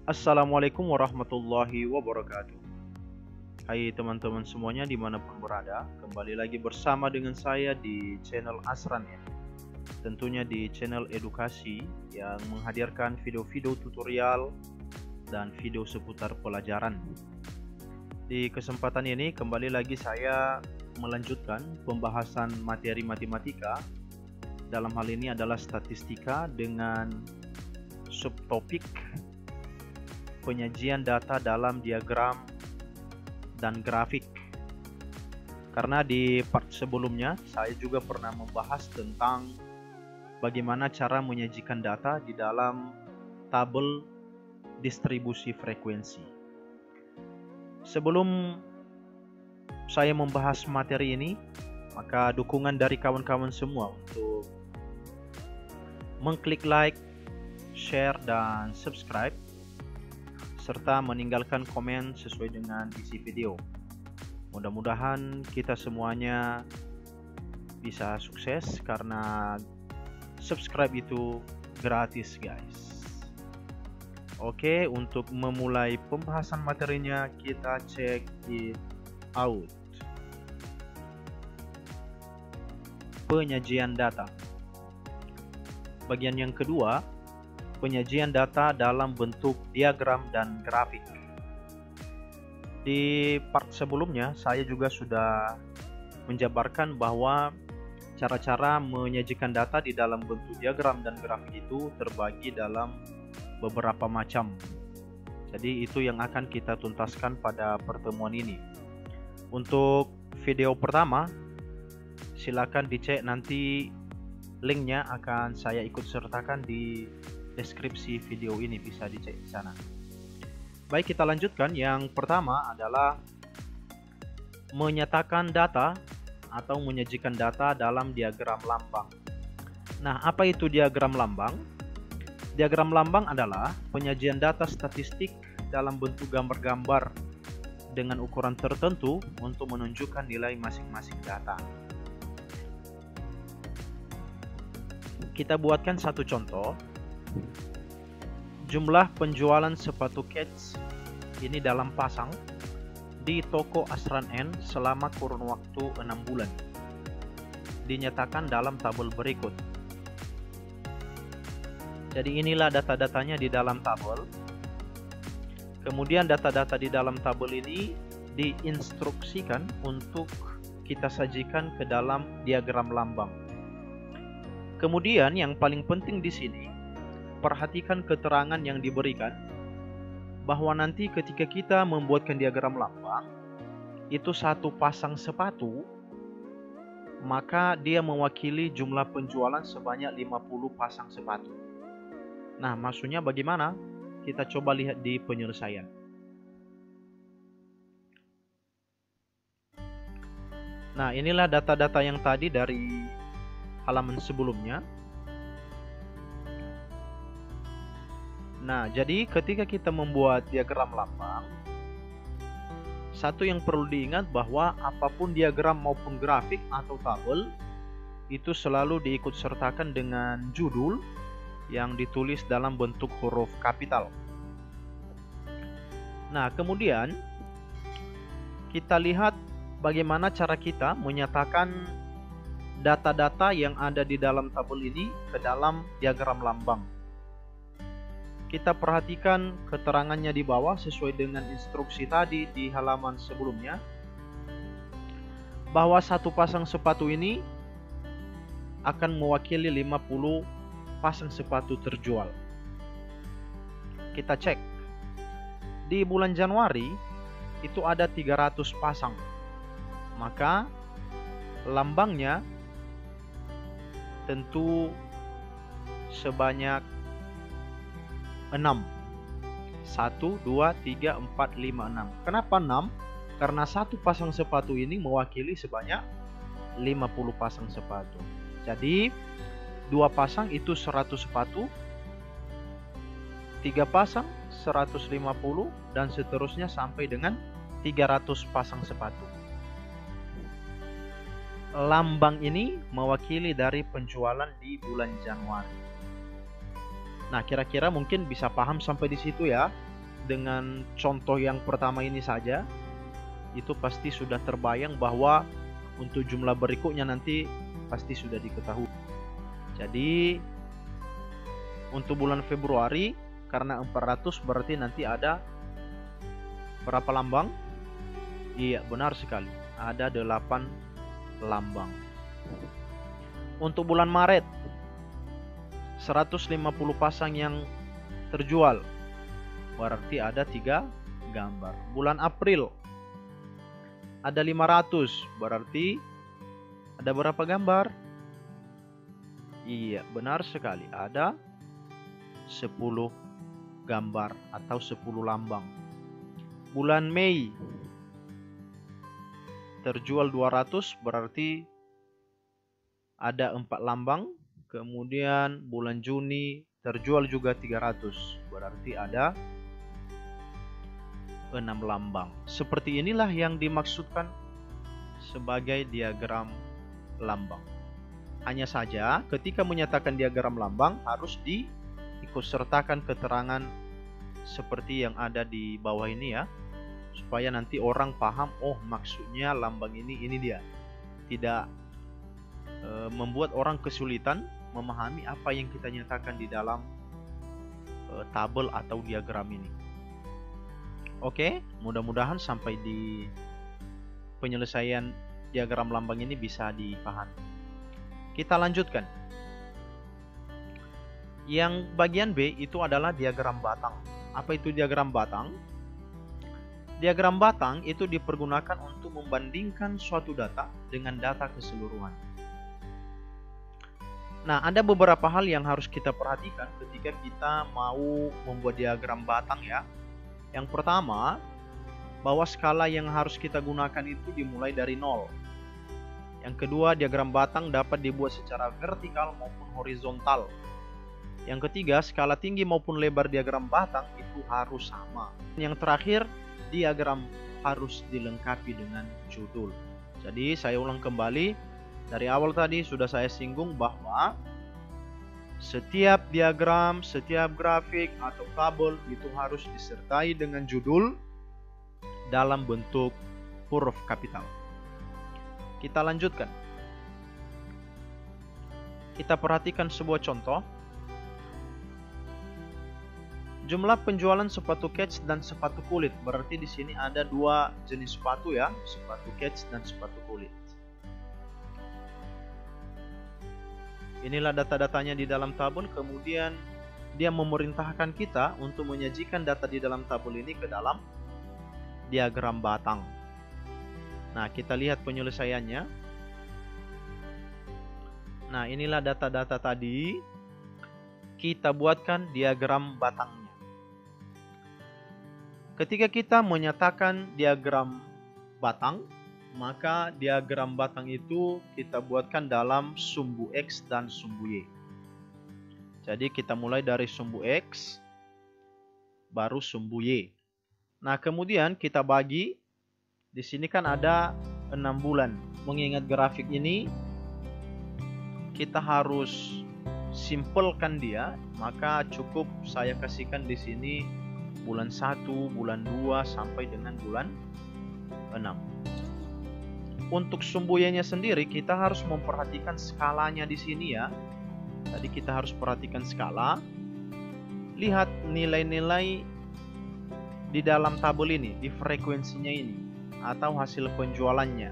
Assalamualaikum warahmatullahi wabarakatuh. Hai teman-teman semuanya dimanapun berada, kembali lagi bersama dengan saya di channel Asran ya. Tentunya di channel edukasi yang menghadirkan video-video tutorial dan video seputar pelajaran. Di kesempatan ini kembali lagi saya melanjutkan pembahasan materi matematika. Dalam hal ini adalah statistika dengan subtopik penyajian data dalam diagram dan grafik. Karena di part sebelumnya saya juga pernah membahas tentang bagaimana cara menyajikan data di dalam tabel distribusi frekuensi. Sebelum saya membahas materi ini, maka dukungan dari kawan-kawan semua untuk mengklik like, share, dan subscribe serta meninggalkan komen sesuai dengan isi video. Mudah-mudahan kita semuanya bisa sukses karena subscribe itu gratis guys. Oke, untuk memulai pembahasan materinya kita check it out. Penyajian data. Bagian yang kedua, penyajian data dalam bentuk diagram dan grafik. Di part sebelumnya saya juga sudah menjabarkan bahwa cara-cara menyajikan data di dalam bentuk diagram dan grafik itu terbagi dalam beberapa macam. Jadi itu yang akan kita tuntaskan pada pertemuan ini. Untuk video pertama, silakan dicek, nanti linknya akan saya ikut sertakan di deskripsi video ini, bisa dicek di sana. Baik, kita lanjutkan. Yang pertama adalah menyatakan data atau menyajikan data dalam diagram lambang. Nah, apa itu diagram lambang? Diagram lambang adalah penyajian data statistik dalam bentuk gambar-gambar dengan ukuran tertentu untuk menunjukkan nilai masing-masing data. Kita buatkan satu contoh. Jumlah penjualan sepatu kets ini dalam pasang di toko Asran N selama kurun waktu 6 bulan. Dinyatakan dalam tabel berikut. Jadi inilah data-datanya di dalam tabel. Kemudian data-data di dalam tabel ini diinstruksikan untuk kita sajikan ke dalam diagram lambang. Kemudian yang paling penting di sini, perhatikan keterangan yang diberikan bahwa nanti ketika kita membuatkan diagram lambang itu satu pasang sepatu, maka dia mewakili jumlah penjualan sebanyak 50 pasang sepatu. Nah, maksudnya bagaimana? Kita coba lihat di penyelesaian. Nah, inilah data-data yang tadi dari halaman sebelumnya. Nah, jadi ketika kita membuat diagram lambang, satu yang perlu diingat bahwa apapun diagram maupun grafik atau tabel itu selalu diikut sertakan dengan judul yang ditulis dalam bentuk huruf kapital. Nah, kemudian kita lihat bagaimana cara kita menyatakan data-data yang ada di dalam tabel ini ke dalam diagram lambang. Kita perhatikan keterangannya di bawah sesuai dengan instruksi tadi di halaman sebelumnya, bahwa satu pasang sepatu ini akan mewakili 50 pasang sepatu terjual. Kita cek. Di bulan Januari itu ada 300 pasang. Maka lambangnya tentu sebanyak 6. 1, 2, 3, 4, 5, 6. Kenapa 6? Karena satu pasang sepatu ini mewakili sebanyak 50 pasang sepatu. Jadi 2 pasang itu 100 sepatu, 3 pasang 150, dan seterusnya sampai dengan 300 pasang sepatu. Lambang ini mewakili dari penjualan di bulan Januari. Nah, kira-kira mungkin bisa paham sampai di situ ya. dengan contoh yang pertama ini saja, itu pasti sudah terbayang bahwa untuk jumlah berikutnya nanti pasti sudah diketahui. Jadi untuk bulan Februari, karena 400 berarti nanti ada berapa lambang? Iya, benar sekali. Ada 8 lambang. Untuk bulan Maret, 150 pasang yang terjual. Berarti ada 3 gambar. Bulan April ada 500, berarti ada berapa gambar? Iya, benar sekali. Ada 10 gambar atau 10 lambang. Bulan Mei terjual 200, berarti ada 4 lambang. Kemudian bulan Juni terjual juga 300, berarti ada 6 lambang. Seperti inilah yang dimaksudkan sebagai diagram lambang. Hanya saja ketika menyatakan diagram lambang harus diikutsertakan keterangan seperti yang ada di bawah ini ya, supaya nanti orang paham, oh maksudnya lambang ini dia. Tidak membuat orang kesulitan memahami apa yang kita nyatakan di dalam tabel atau diagram ini. Oke, mudah-mudahan sampai di penyelesaian diagram lambang ini bisa dipahami. Kita lanjutkan. Yang bagian B itu adalah diagram batang. Apa itu diagram batang? Diagram batang itu dipergunakan untuk membandingkan suatu data dengan data keseluruhan. Nah, ada beberapa hal yang harus kita perhatikan ketika kita mau membuat diagram batang ya. Yang pertama, bahwa skala yang harus kita gunakan itu dimulai dari 0. Yang kedua, diagram batang dapat dibuat secara vertikal maupun horizontal. Yang ketiga, skala tinggi maupun lebar diagram batang itu harus sama. Yang terakhir, diagram harus dilengkapi dengan judul. Jadi saya ulang kembali, dari awal tadi sudah saya singgung bahwa setiap diagram, setiap grafik atau tabel itu harus disertai dengan judul dalam bentuk huruf kapital. Kita lanjutkan. Kita perhatikan sebuah contoh. Jumlah penjualan sepatu kets dan sepatu kulit. Berarti di sini ada 2 jenis sepatu ya, sepatu kets dan sepatu kulit. Inilah data-datanya di dalam tabel, kemudian dia memerintahkan kita untuk menyajikan data di dalam tabel ini ke dalam diagram batang. Nah, kita lihat penyelesaiannya. Nah, inilah data-data tadi. Kita buatkan diagram batangnya. Ketika kita menyatakan diagram batang, maka diagram batang itu kita buatkan dalam sumbu X dan sumbu Y. Jadi kita mulai dari sumbu X, baru sumbu Y. Nah, kemudian kita bagi. Di sini kan ada 6 bulan. Mengingat grafik ini, kita harus simpelkan dia, maka cukup saya kasihkan di sini bulan 1, bulan 2 sampai dengan bulan 6. Untuk sumbu Y-nya sendiri kita harus memperhatikan skalanya di sini ya. Tadi kita harus perhatikan skala. Lihat nilai-nilai di dalam tabel ini, di frekuensinya ini atau hasil penjualannya.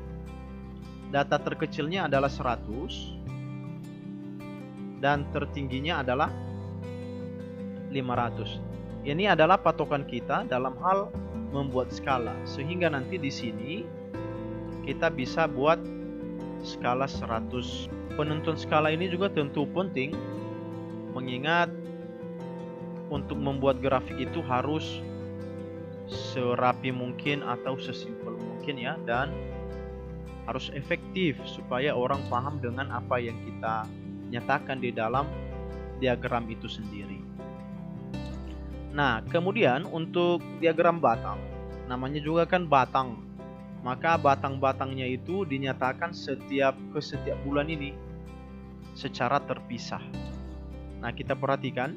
Data terkecilnya adalah 100 dan tertingginya adalah 500. Ini adalah patokan kita dalam hal membuat skala, sehingga nanti di sini kita bisa buat skala 100. Penentuan skala ini juga tentu penting, mengingat untuk membuat grafik itu harus serapi mungkin atau sesimpel mungkin ya, dan harus efektif supaya orang paham dengan apa yang kita nyatakan di dalam diagram itu sendiri. Nah, kemudian untuk diagram batang, namanya juga kan batang. Maka batang-batangnya itu dinyatakan setiap bulan ini secara terpisah. Nah, kita perhatikan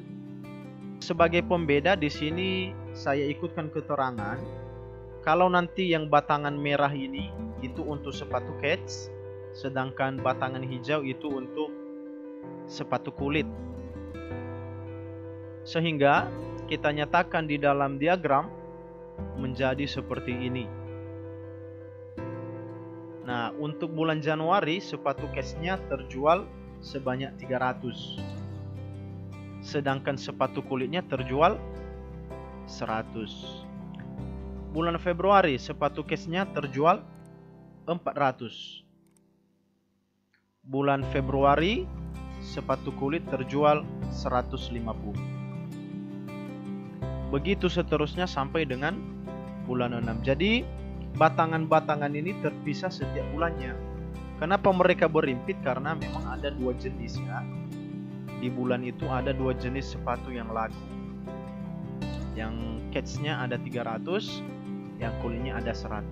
sebagai pembeda di sini saya ikutkan keterangan. Kalau nanti yang batangan merah ini itu untuk sepatu kets, sedangkan batangan hijau itu untuk sepatu kulit. Sehingga kita nyatakan di dalam diagram menjadi seperti ini. Nah, untuk bulan Januari sepatu ketsnya terjual sebanyak 300. Sedangkan sepatu kulitnya terjual 100. Bulan Februari sepatu ketsnya terjual 400. Bulan Februari sepatu kulit terjual 150. Begitu seterusnya sampai dengan bulan 6. Jadi batangan-batangan ini terpisah setiap bulannya. Kenapa mereka berimpit? Karena memang ada dua jenis ya. Di bulan itu ada dua jenis sepatu yang laku. Yang ketsnya ada 300, yang kulitnya ada 100.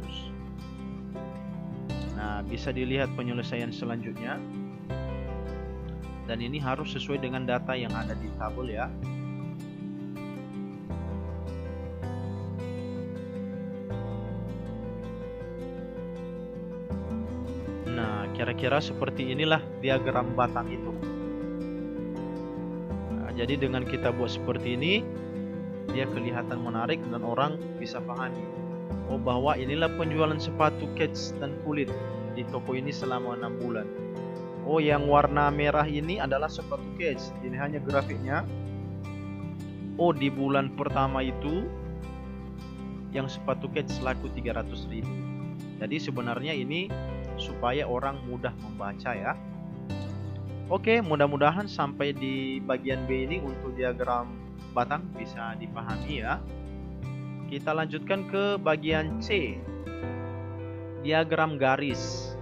Nah, bisa dilihat penyelesaian selanjutnya. Dan ini harus sesuai dengan data yang ada di tabel ya. Nah, kira-kira seperti inilah diagram batang itu. Nah, jadi dengan kita buat seperti ini, dia kelihatan menarik dan orang bisa pahami. Oh, bahwa inilah penjualan sepatu kets dan kulit di toko ini selama 6 bulan. Oh, yang warna merah ini adalah sepatu kets. Ini hanya grafiknya. Oh, di bulan pertama itu yang sepatu kets laku 300.000. Jadi sebenarnya ini supaya orang mudah membaca ya. Oke, mudah-mudahan sampai di bagian B ini untuk diagram batang bisa dipahami ya. Kita lanjutkan ke bagian C, diagram garis.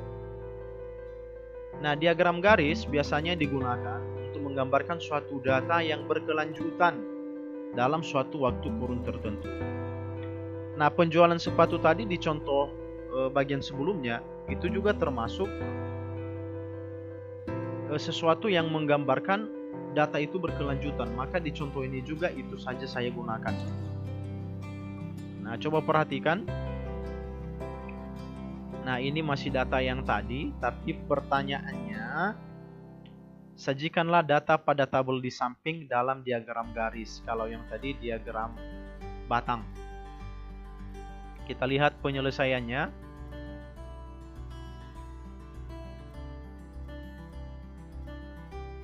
Nah, diagram garis biasanya digunakan untuk menggambarkan suatu data yang berkelanjutan dalam suatu waktu kurun tertentu. Nah, penjualan sepatu tadi di contoh bagian sebelumnya itu juga termasuk sesuatu yang menggambarkan data itu berkelanjutan. Maka di contoh ini juga itu saja saya gunakan. Nah, coba perhatikan. Nah, ini masih data yang tadi, tapi pertanyaannya, sajikanlah data pada tabel di samping dalam diagram garis. Kalau yang tadi diagram batang. Kita lihat penyelesaiannya.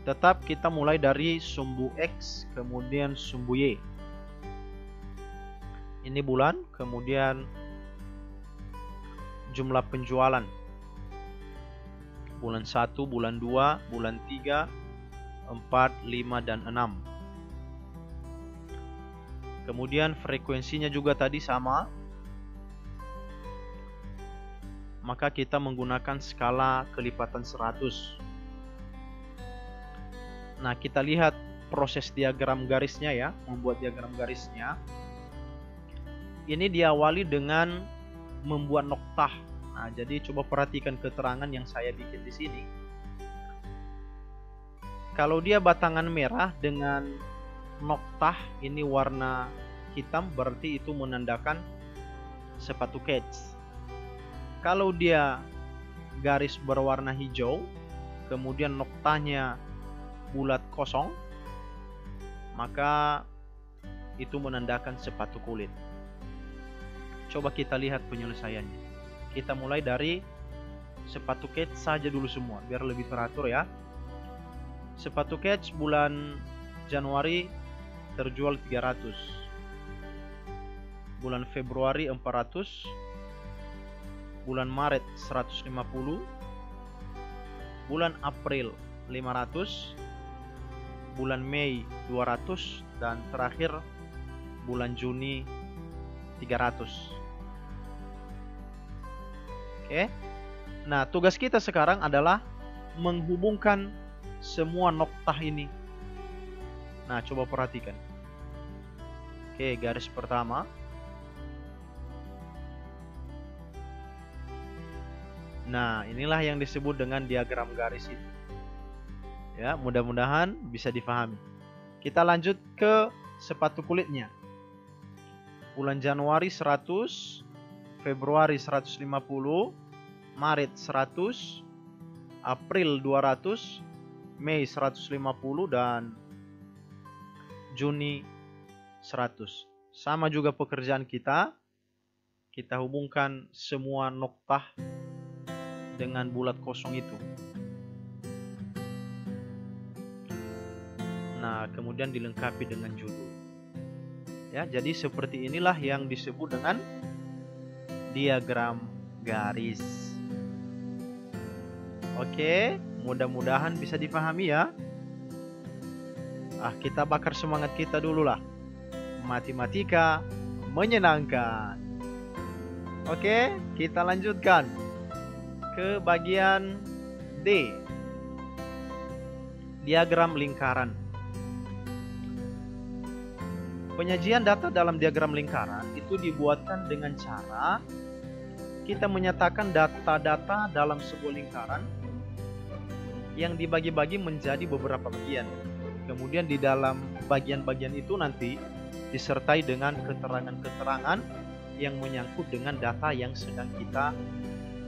Tetap kita mulai dari sumbu X, kemudian sumbu Y. Ini bulan, kemudian jumlah penjualan. Bulan 1, bulan 2, bulan 3, 4, 5, dan 6. Kemudian frekuensinya juga tadi sama. Maka kita menggunakan skala kelipatan 100. Nah, kita lihat proses diagram garisnya ya, membuat diagram garisnya. Ini diawali dengan membuat noktah. Nah, jadi coba perhatikan keterangan yang saya bikin di sini. Kalau dia batangan merah dengan noktah ini warna hitam, berarti itu menandakan sepatu kets. Kalau dia garis berwarna hijau, kemudian noktahnya bulat kosong, maka itu menandakan sepatu kulit. Coba kita lihat penyelesaiannya. Kita mulai dari sepatu kets saja dulu semua, biar lebih teratur ya. Sepatu kets bulan Januari terjual 300. Bulan Februari 400. Bulan Maret 150. Bulan April 500. Bulan Mei 200. Dan terakhir bulan Juni 300. Oke. Nah, tugas kita sekarang adalah menghubungkan semua noktah ini. Nah, coba perhatikan. Oke, garis pertama. Nah, inilah yang disebut dengan diagram garis itu. Ya, mudah-mudahan bisa difahami. Kita lanjut ke sepatu kulitnya. bulan Januari 100, Februari 150, Maret 100, April 200, Mei 150, dan Juni 100. Sama juga pekerjaan kita hubungkan semua noktah dengan bulat kosong itu. Nah, kemudian dilengkapi dengan judul. Ya, jadi seperti inilah yang disebut dengan diagram garis. Oke, mudah-mudahan bisa dipahami ya. Kita bakar semangat kita dulu lah. Matematika menyenangkan. Oke, kita lanjutkan ke bagian D. Diagram lingkaran. Penyajian data dalam diagram lingkaran itu dibuatkan dengan cara kita menyatakan data-data dalam sebuah lingkaran yang dibagi-bagi menjadi beberapa bagian. Kemudian di dalam bagian-bagian itu nanti disertai dengan keterangan-keterangan yang menyangkut dengan data yang sedang kita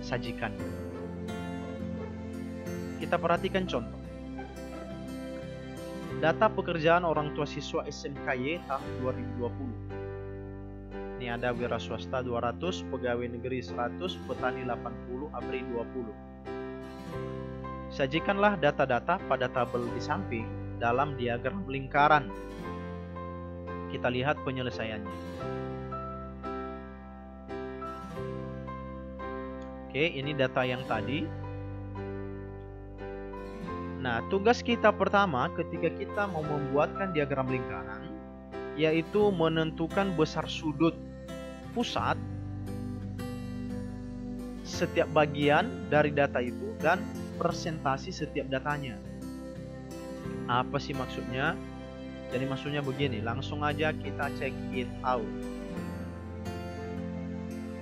sajikan. Kita perhatikan contoh. Data pekerjaan orang tua siswa SMKY tahun 2020. Ini ada wira swasta 200, pegawai negeri 100, petani 80, ABRI 20. Sajikanlah data-data pada tabel di samping dalam diagram lingkaran. Kita lihat penyelesaiannya. Oke, ini data yang tadi. Nah, tugas kita pertama ketika kita mau membuatkan diagram lingkaran yaitu menentukan besar sudut pusat setiap bagian dari data itu dan persentase setiap datanya. Apa sih maksudnya? Jadi maksudnya begini, langsung aja kita check it out.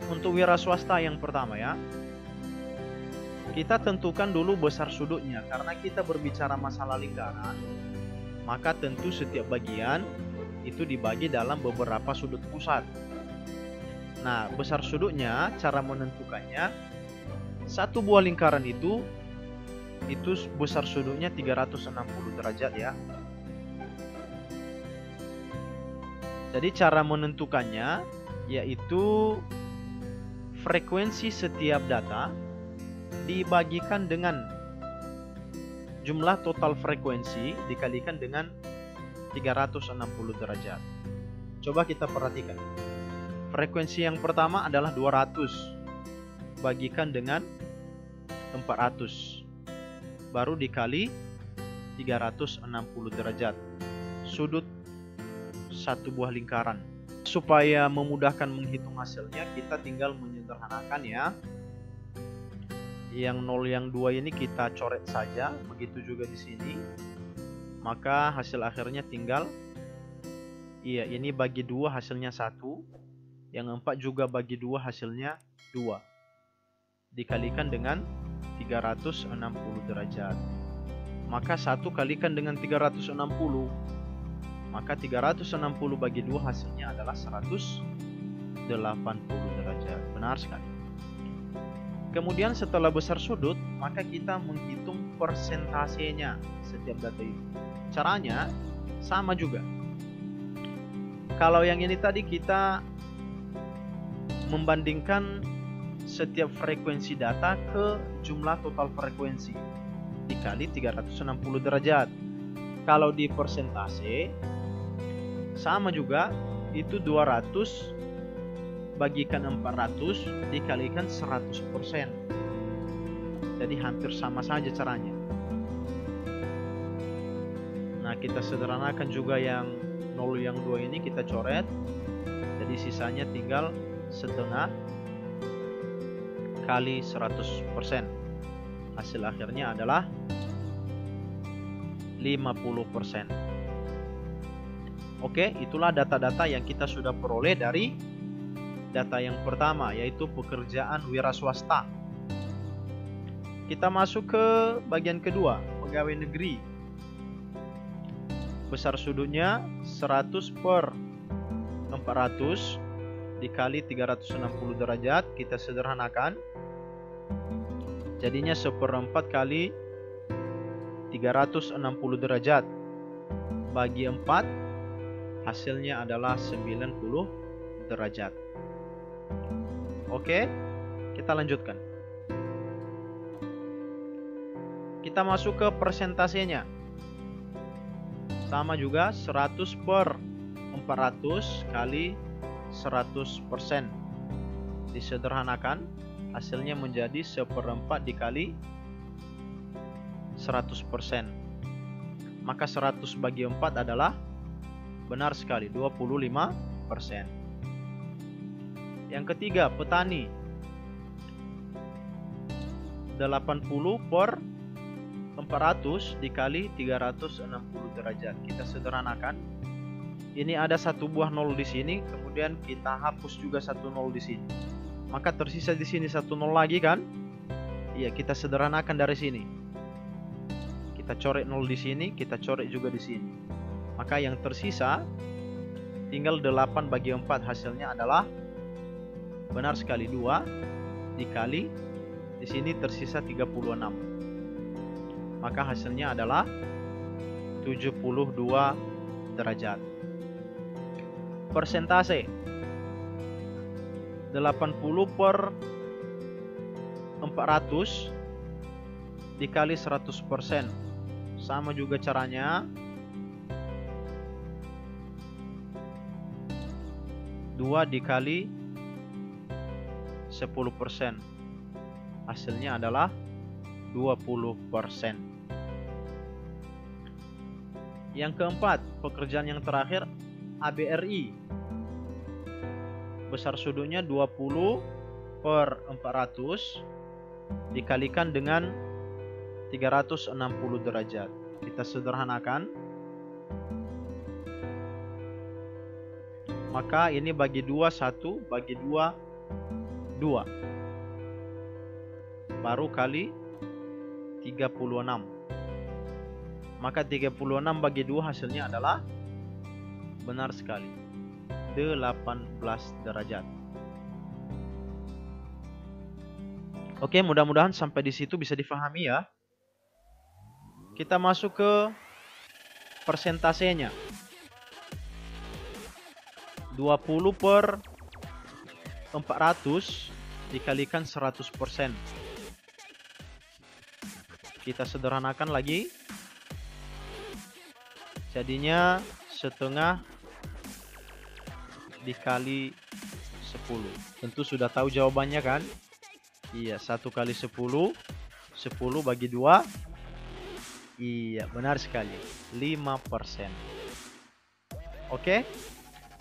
Untuk wira swasta yang pertama ya, kita tentukan dulu besar sudutnya. Karena kita berbicara masalah lingkaran, maka tentu setiap bagian itu dibagi dalam beberapa sudut pusat. Nah, besar sudutnya, cara menentukannya, satu buah lingkaran itu besar sudutnya 360 derajat ya. Jadi cara menentukannya yaitu frekuensi setiap data dibagikan dengan jumlah total frekuensi dikalikan dengan 360 derajat. Coba kita perhatikan. Frekuensi yang pertama adalah 200 bagikan dengan 400 baru dikali 360 derajat sudut satu buah lingkaran. Supaya memudahkan menghitung hasilnya, kita tinggal menyederhanakan ya. Yang 0 yang 2 ini kita coret saja, begitu juga di sini. Maka hasil akhirnya tinggal ini bagi 2 hasilnya 1, yang 4 juga bagi 2 hasilnya 2. Dikalikan dengan 360 derajat. Maka 1 kalikan dengan 360. Maka 360 bagi 2 hasilnya adalah 180 derajat. Benar sekali. Kemudian setelah besar sudut, maka kita menghitung persentasenya setiap data itu. Caranya sama juga. Kalau yang ini tadi kita membandingkan setiap frekuensi data ke jumlah total frekuensi dikali 360 derajat. Kalau di persentase sama juga, itu 200 bagikan 400 dikalikan 100%. Jadi hampir sama saja caranya. Nah, kita sederhanakan juga yang 0 yang 2 ini kita coret. Jadi sisanya tinggal setengah kali 100%. Hasil akhirnya adalah 50%. Oke, itulah data-data yang kita sudah peroleh dari data yang pertama, yaitu pekerjaan wira swasta. Kita masuk ke bagian kedua, pegawai negeri. Besar sudutnya 100 per 400 dikali 360 derajat, kita sederhanakan. Jadinya 1/4 kali 360 derajat bagi 4, hasilnya adalah 90 derajat. Oke, kita lanjutkan. Kita masuk ke persentasenya. Sama juga 100/400 kali 100%. Disederhanakan, hasilnya menjadi 1/4 dikali 100%. Maka 100 bagi 4 adalah benar sekali 25%. Yang ketiga, petani. 80/400 dikali 360 derajat. Kita sederhanakan. Ini ada satu buah 0 di sini, kemudian kita hapus juga satu 0 di sini. Maka tersisa di sini satu 0 lagi kan? Iya, kita sederhanakan dari sini. Kita coret 0 di sini, kita coret juga di sini. Maka yang tersisa tinggal 8 bagi 4, hasilnya adalah benar sekali 2 dikali di sini tersisa 36. Maka hasilnya adalah 72 derajat. Persentase 80/400 dikali 100%. Sama juga caranya. 2 dikali 10%. Hasilnya adalah 20%. Yang keempat, pekerjaan yang terakhir, ABRI. Besar sudutnya 20/400 dikalikan dengan 360 derajat. Kita sederhanakan. Maka ini bagi 2, 1, bagi 2, 2. Baru kali 36. Maka 36 bagi 2 hasilnya adalah benar sekali 18 derajat. Oke, mudah-mudahan sampai di situ bisa difahami ya. Kita masuk ke persentasenya. 20/400 dikalikan 100%. Kita sederhanakan lagi. Jadinya setengah dikali 10. Tentu sudah tahu jawabannya kan? Iya, 1 kali 10. 10 bagi 2. Iya, benar sekali. 5%. Oke.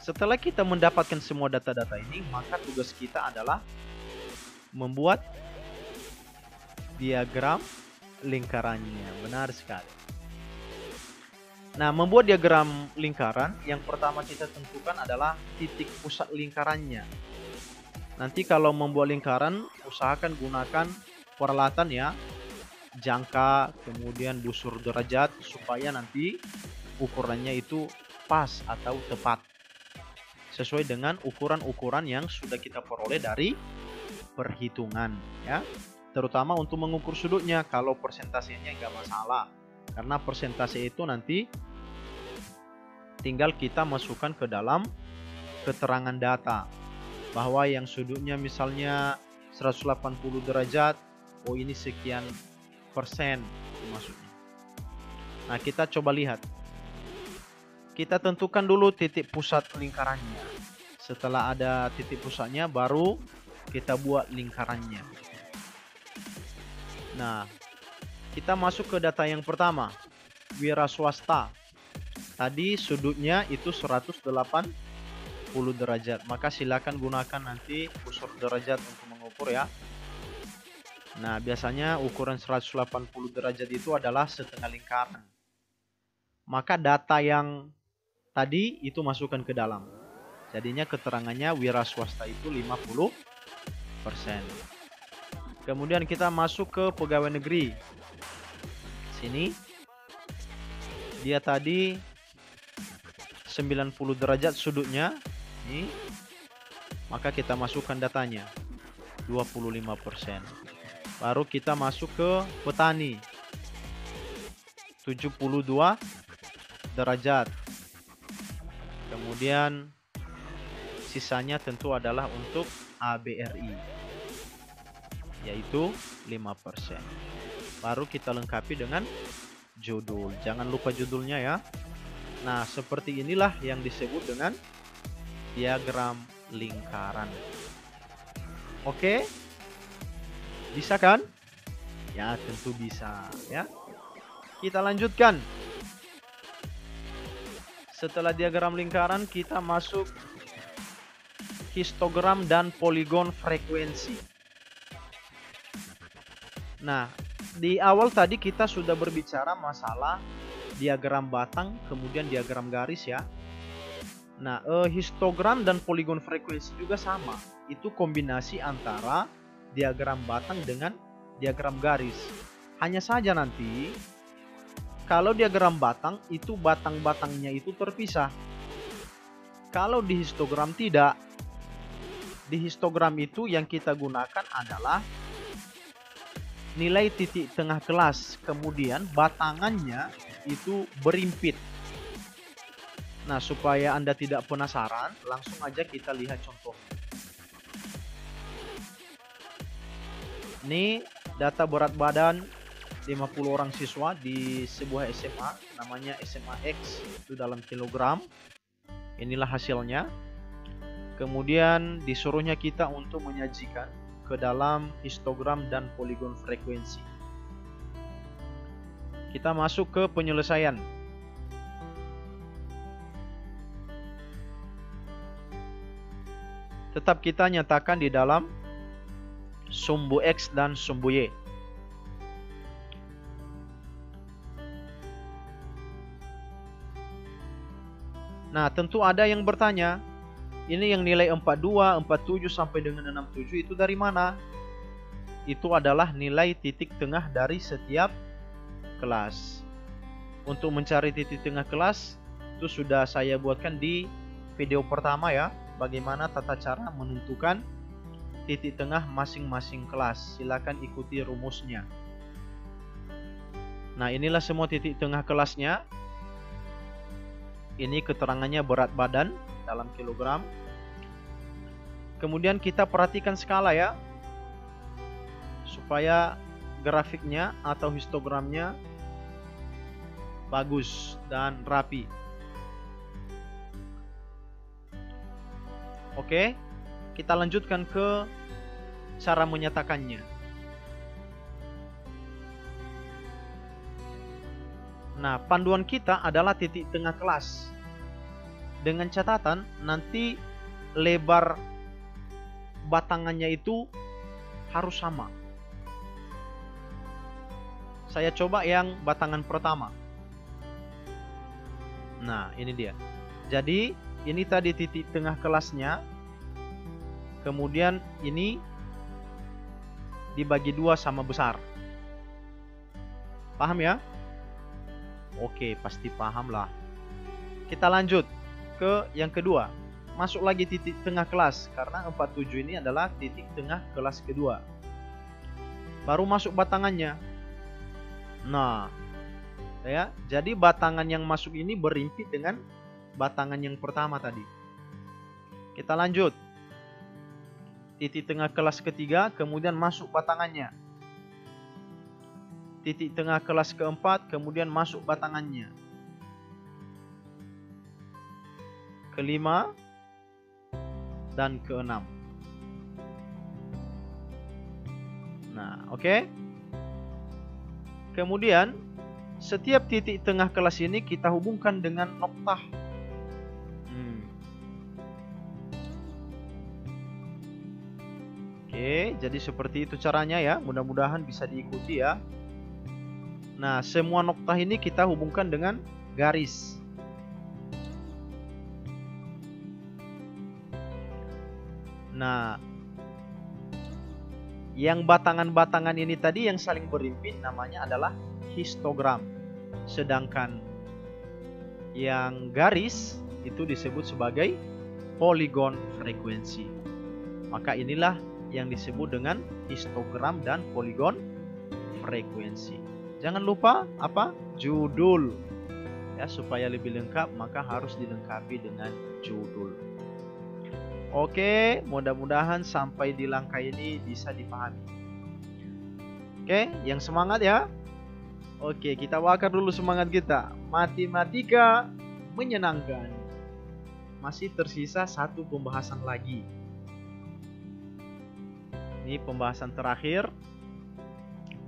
Setelah kita mendapatkan semua data-data ini, maka tugas kita adalah membuat diagram lingkarannya. Benar sekali. Nah, membuat diagram lingkaran, yang pertama kita tentukan adalah titik pusat lingkarannya. Nanti kalau membuat lingkaran, usahakan gunakan peralatan ya, jangka, kemudian busur derajat, supaya nanti ukurannya itu pas atau tepat. Sesuai dengan ukuran-ukuran yang sudah kita peroleh dari perhitungan ya. Terutama untuk mengukur sudutnya, kalau persentasenya nggak masalah. Karena persentase itu nanti tinggal kita masukkan ke dalam keterangan data. Bahwa yang sudutnya misalnya 180 derajat, oh ini sekian persen maksudnya. Nah, kita coba lihat. Kita tentukan dulu titik pusat lingkarannya. Setelah ada titik pusatnya, baru kita buat lingkarannya. Nah, kita masuk ke data yang pertama, wira swasta. Tadi sudutnya itu 180 derajat. Maka silakan gunakan nanti busur derajat untuk mengukur ya. Nah, biasanya ukuran 180 derajat itu adalah setengah lingkaran. Maka data yang tadi itu masukkan ke dalam. Jadinya keterangannya wira swasta itu 50%. Kemudian kita masuk ke pegawai negeri. Sini dia tadi 90 derajat sudutnya. Ini Maka kita masukkan datanya 25%. Baru kita masuk ke petani 72 derajat. Kemudian sisanya tentu adalah untuk ABRI, yaitu 5%. Baru kita lengkapi dengan judul. Jangan lupa judulnya ya. Nah, seperti inilah yang disebut dengan diagram lingkaran. Oke? Bisa kan? Ya, tentu bisa ya. Kita lanjutkan. Setelah diagram lingkaran, kita masuk histogram dan poligon frekuensi. Nah, di awal tadi kita sudah berbicara masalah diagram batang, kemudian diagram garis ya. Nah, histogram dan poligon frekuensi juga sama. Itu kombinasi antara diagram batang dengan diagram garis. Hanya saja nanti, kalau diagram batang, itu batang-batangnya itu terpisah. Kalau di histogram tidak. Di histogram itu yang kita gunakan adalah nilai titik tengah kelas, kemudian batangannya itu berimpit. Nah, supaya Anda tidak penasaran, langsung aja kita lihat contoh. Ini data berat badan 50 orang siswa di sebuah SMA, namanya SMA X, itu dalam kilogram. Inilah hasilnya. Kemudian disuruhnya kita untuk menyajikan ke dalam histogram dan poligon frekuensi. Kita masuk ke penyelesaian. Tetap kita nyatakan di dalam sumbu X dan sumbu Y. Nah, tentu ada yang bertanya, ini yang nilai 42, 47 sampai dengan 67 itu dari mana? Itu adalah nilai titik tengah dari setiap kelas. Untuk mencari titik tengah kelas, itu sudah saya buatkan di video pertama ya. Bagaimana tata cara menentukan titik tengah masing-masing kelas. Silakan ikuti rumusnya. Nah, inilah semua titik tengah kelasnya. Ini keterangannya berat badan dalam kilogram. Kemudian kita perhatikan skala ya, supaya grafiknya atau histogramnya bagus dan rapi. Oke, kita lanjutkan ke cara menyatakannya. Nah, panduan kita adalah titik tengah kelas. Dengan catatan nanti lebar batangannya itu harus sama. Saya coba yang batangan pertama. Nah, ini dia. Jadi, ini tadi titik tengah kelasnya. Kemudian ini dibagi dua sama besar. Paham ya? Oke, pasti paham lah. Kita lanjut ke yang kedua. Masuk lagi titik tengah kelas, karena 47 ini adalah titik tengah kelas kedua. Baru masuk batangannya. Nah, ya, jadi batangan yang masuk ini berimpit dengan batangan yang pertama tadi. Kita lanjut. Titik tengah kelas ketiga, kemudian masuk batangannya. Titik tengah kelas keempat, kemudian masuk batangannya. Kelima dan keenam. Nah, oke. Kemudian setiap titik tengah kelas ini kita hubungkan dengan noktah. Oke, jadi seperti itu caranya ya. Mudah-mudahan bisa diikuti ya. Nah, semua noktah ini kita hubungkan dengan garis. Nah, yang batangan-batangan ini tadi yang saling berimpit namanya adalah histogram. Sedangkan yang garis itu disebut sebagai poligon frekuensi. Maka inilah yang disebut dengan histogram dan poligon frekuensi. Jangan lupa apa? Judul. Ya, supaya lebih lengkap maka harus dilengkapi dengan judul. Oke, mudah-mudahan sampai di langkah ini bisa dipahami. Oke, yang semangat ya. Oke, kita bakar dulu semangat kita. Matematika menyenangkan. Masih tersisa satu pembahasan lagi. Ini pembahasan terakhir.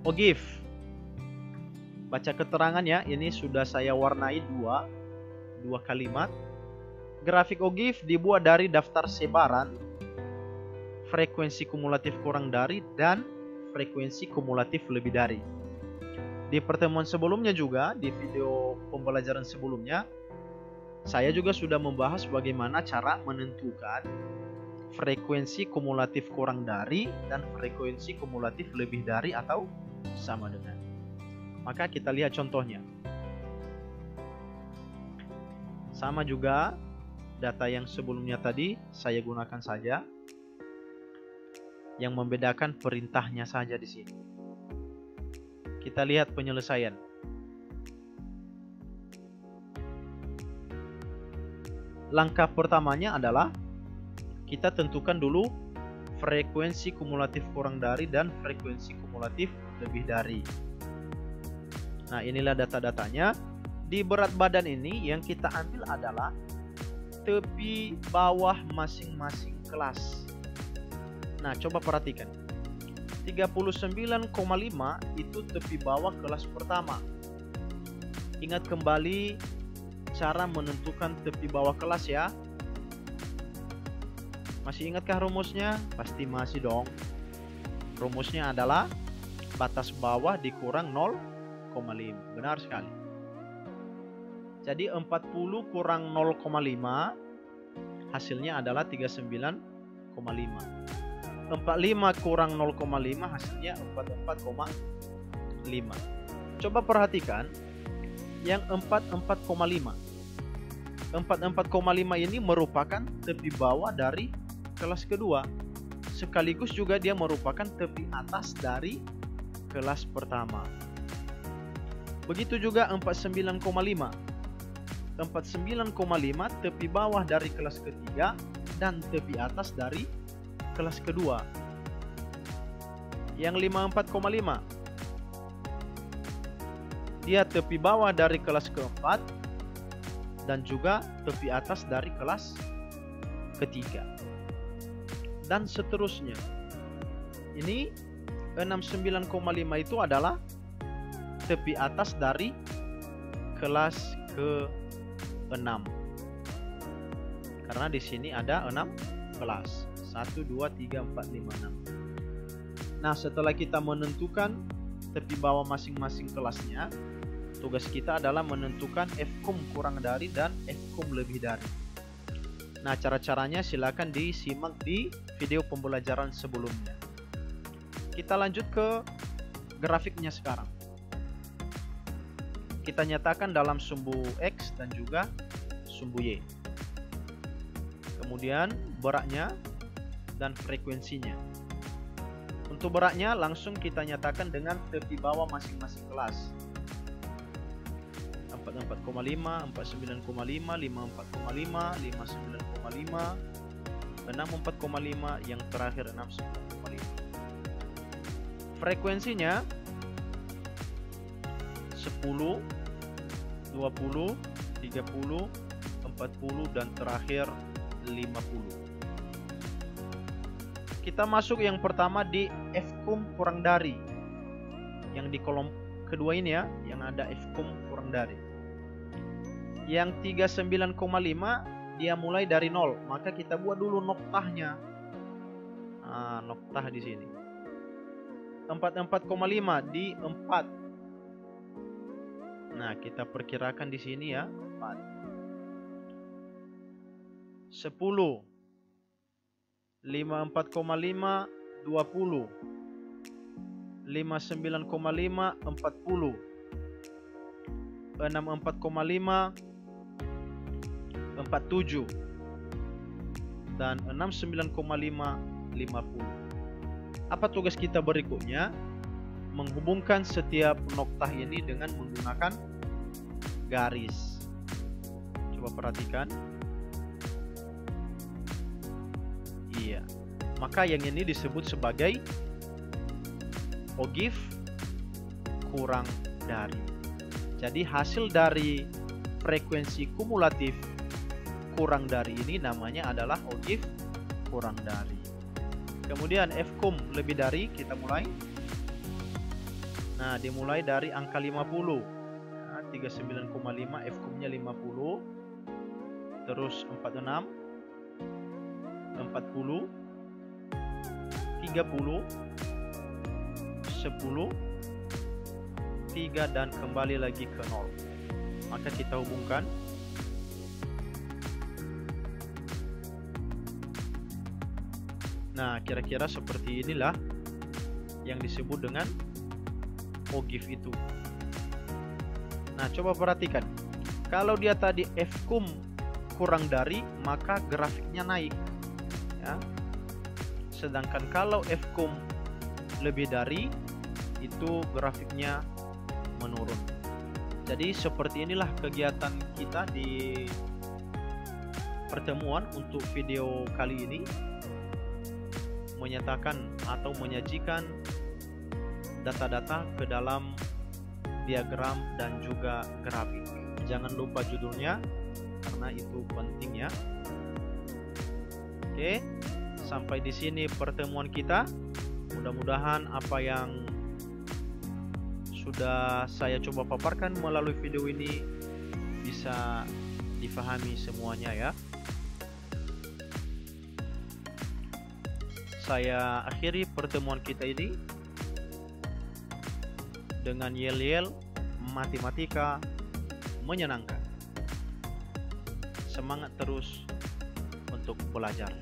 Ogive. Baca keterangan ya. Ini sudah saya warnai dua kalimat. Grafik Ogive dibuat dari daftar sebaran, frekuensi kumulatif kurang dari, dan frekuensi kumulatif lebih dari. Di pertemuan sebelumnya juga, di video pembelajaran sebelumnya, saya juga sudah membahas bagaimana cara menentukan frekuensi kumulatif kurang dari dan frekuensi kumulatif lebih dari atau sama dengan. Maka kita lihat contohnya. Sama juga data yang sebelumnya tadi saya gunakan saja. Yang membedakan perintahnya saja di sini. Kita lihat penyelesaian. Langkah pertamanya adalah kita tentukan dulu frekuensi kumulatif kurang dari dan frekuensi kumulatif lebih dari. Nah, inilah data-datanya. Di berat badan ini yang kita ambil adalah tepi bawah masing-masing kelas. Nah, coba perhatikan. 39,5 itu tepi bawah kelas pertama. Ingat kembali cara menentukan tepi bawah kelas ya. Masih ingatkah rumusnya? Pasti masih dong. Rumusnya adalah batas bawah dikurang 0,5. Benar sekali. Jadi 40 kurang 0,5 hasilnya adalah 39,5. 45 kurang 0,5 hasilnya 44,5. Coba perhatikan yang 44,5. 44,5 ini merupakan tepi bawah dari kelas kedua. Sekaligus juga dia merupakan tepi atas dari kelas pertama. Begitu juga 49,5. 49,5 tepi bawah dari kelas ketiga dan tepi atas dari kelas kedua. Yang 54,5 dia tepi bawah dari kelas keempat dan juga tepi atas dari kelas ketiga. Dan seterusnya. Ini 69,5 itu adalah tepi atas dari kelas ke-6. Karena di sini ada 6 kelas. 1, 2, 3, 4, 5, 6. Nah, setelah kita menentukan tepi bawah masing-masing kelasnya, tugas kita adalah menentukan F-kum kurang dari dan F-kum lebih dari. Nah, cara-caranya silakan disimak di video pembelajaran sebelumnya. Kita lanjut ke grafiknya sekarang. Kita nyatakan dalam sumbu X dan juga sumbu Y. Kemudian beratnya dan frekuensinya. Untuk beratnya langsung kita nyatakan dengan tepi bawah masing-masing kelas. 44,5, 49,5, 54,5, 59,5, 64,5, yang terakhir 69,5. Frekuensinya 10, 20, 30, 40, dan terakhir 50. Kita masuk yang pertama di F-kum kurang dari. Yang di kolom kedua ini ya, yang ada F-kum kurang dari. Yang 39,5 dia mulai dari 0, maka kita buat dulu noktahnya. Nah, noktah di sini. 44,5 di 4. Nah, kita perkirakan di sini ya, 4. 10, 54,5, 20, 59,5, 40, 64,5, 47, dan 69,5, 50. Apa tugas kita berikutnya? Menghubungkan setiap noktah ini dengan menggunakan garis. Coba perhatikan. Iya. Maka yang ini disebut sebagai ogif kurang dari. Jadi hasil dari frekuensi kumulatif kurang dari ini namanya adalah ogif kurang dari. Kemudian F-kum lebih dari, kita mulai. Nah, dimulai dari angka 50. Nah, 39,5, F-kumnya 50. Terus 46, 40, 30, 10, 3, dan kembali lagi ke 0. Maka kita hubungkan. Nah, kira-kira seperti inilah yang disebut dengan ogif itu. Nah, coba perhatikan. Kalau dia tadi F-kum kurang dari, maka grafiknya naik. Ya. Sedangkan kalau F-kum lebih dari, itu grafiknya menurun. Jadi seperti inilah kegiatan kita di pertemuan untuk video kali ini. Menyatakan atau menyajikan data-data ke dalam diagram dan juga grafik. Jangan lupa judulnya karena itu penting ya. Oke, sampai di sini pertemuan kita. Mudah-mudahan apa yang sudah saya coba paparkan melalui video ini bisa difahami semuanya ya. Saya akhiri pertemuan kita ini dengan yel-yel matematika menyenangkan. Semangat terus untuk belajar.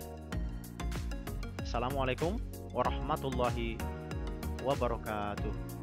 Assalamualaikum warahmatullahi wabarakatuh.